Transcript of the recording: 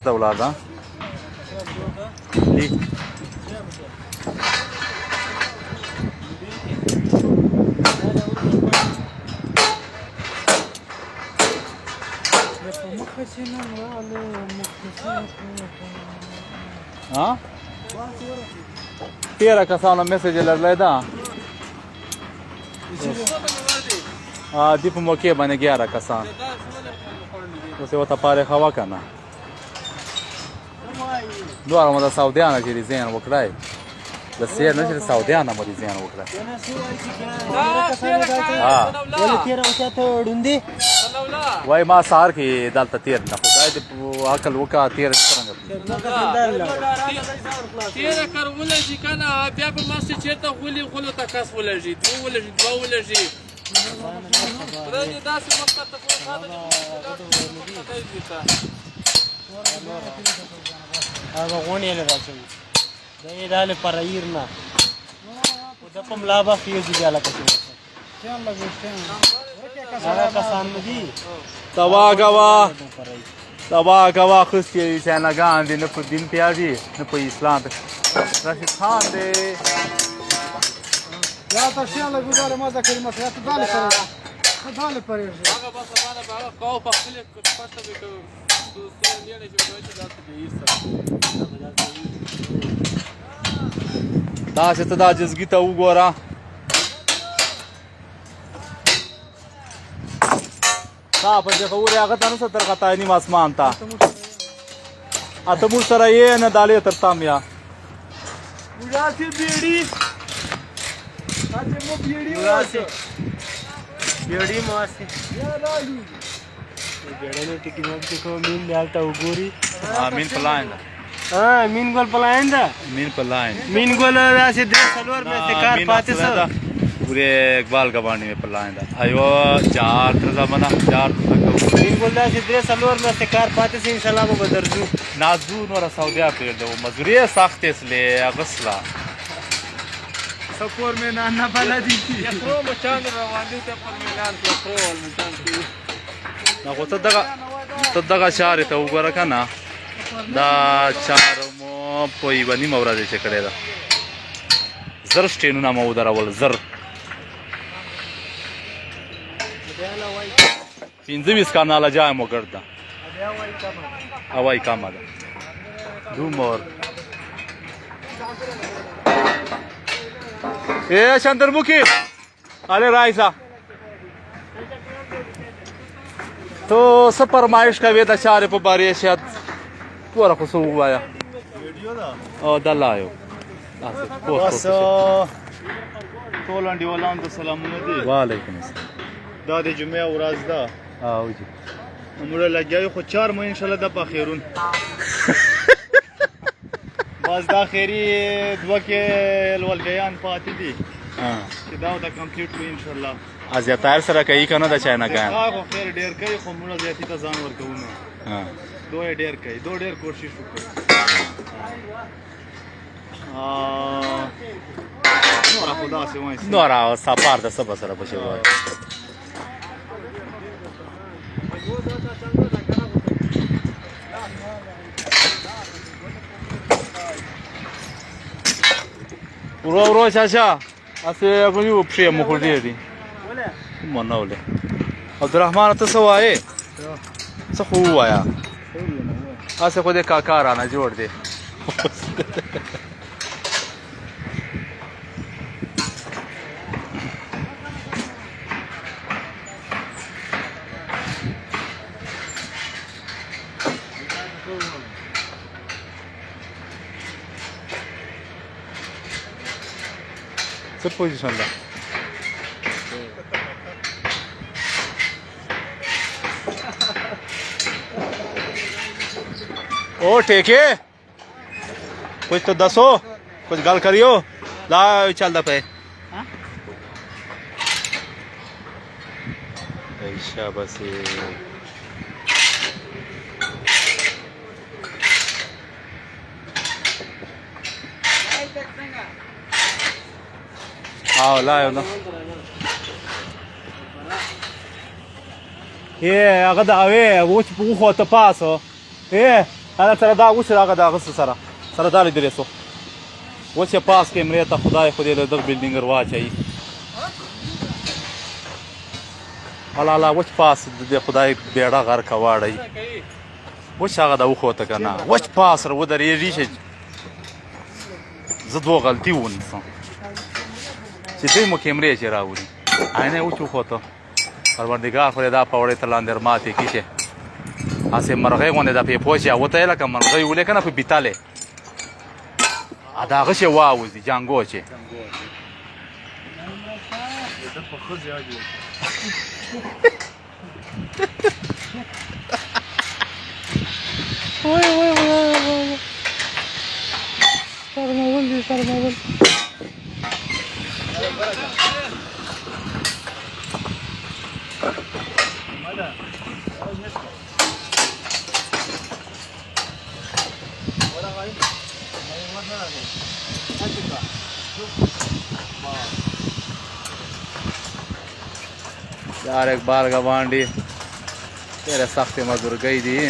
د ولاد ها دی ها 13 کسانو میسج لرلی ده دی په موقع باندې 11 کسان اوس یې ورته پارېخه وکړه نه دواړه مو د سعودیانو چې ریزین وکړی د سیر نه چې د سعودیانو مو ریزین وکړی وایي ما سهار کې دلته تېر نه خدای دې عقل وکړه تېر څرنګه تېره کار ولږي که نه بیا به ماسې چېرته غولو ته کس ولږي دوه ولږي خدای دې داسې مخته ته هغه غونې نه راځي دا یې داله پر ایر نه او د پم لا به فیوز دی علاقه کې هغه کسان دي تبا گوا خستی چینگان دی نه په دین پیاږي نه په اسلام راشد خان دی یا تاسو له ګوره ما ذکر مسله ته داله سره داله پرېږي هغه بس باندې هغه قاو په خپل پټه به دوستي لیدل چې وایي دا څه دی دا چې ته دا جزګي ته وګوره تا په دې خوري هغه ته نه ستر غتا نیم اسمان ته اته مو سره یې نه دالې تر تام یا وراسي بیړي اته مو بیړي وراسي بیړي ماسي یا لالو بیړنه ټکی مو کو مين لاټه وګوري مين پلاین مين ګول پلاین دا مين پلاین مين ګول راسي د سلور مې کار پاتې سره पूरे इकबाल कबानी में पलाएंदा आयो चार जमाना चार مين ګول راسي د سلور مې کار پاتې سي ان شاء الله به درځو نازو نور سعودیا پیر دو مزدوری سخت اسلے غسلا سپور میں نانا بلدی یا خو مچان روان دي ته په میلان کې خو ول مچان کې نو ته دغه شهر ته وګوره کنه دا چار مو په یوه نیمه ورځ چې کړی ده زر سټینونه مو ودرول زر 25 کاناله جای مو ګرده هوای کامه ده دومور چندرمخی अरे रायसा تو څه فرمایش کوي د چارې په باره شاید پوره خو څه ووایه او د الله یو بس ټول انډیوالانو ته سلامونه دي وعلیکم السلام دا د جمعې ورځ ده او جی موږ لګیاو خو 4 مې ان شاء الله د پخیرون بس دا خیری دوه کې ولګیان پاتې دي چې دا وته کمپلیټ وي ان شاء الله از یا تایر سره کوي کنه د چاینا کان هغه خیر ډیر کوي خو موږ زیاتی ته ځان ورکوو ها دوه ډیر کوي دوه ډیر کوشش وکړو نور خدا سي وایي نور او سفر د سبا سره بشي وای ورو شاشا اسه غوړي په مخ دې دي مناوله عبدالرحمن ته څه وایې څه خو وایا اسه خو دې کاکا را نه جوړ دی څه پوزیشن ده ओ ठेके कुछ तो दसो कुछ गल करियो ला चलदा पे शाबाश आओ लायो ना ये अगर दावे वो तो पास हो ये انا سره دا اوس هغه دغه سره دا لیدلې سو اوس یې پاس کیمرې ته خدای خو دې له دغه بلډینګر واچوي الله وچ پاس د خدای بیړه غر کا واړی وچ هغه د وخوته که نه وچ پاس را ودرېږي چې زه دوه غلطي ونیسم چې دوی مو کیمرې چې راوړي عینه وچ وخوته پروردګار خو دې دا پوړې ته لاندې ماتې کړي چې هسې مرغۍ غوندې دا پې پوه چې اوته یې لکه مرغۍ ولې که نه په بیتلې د هغه چې واوځي جانګو چې यार एक बार गवांडी तेरे सख्त मजदूर गई दी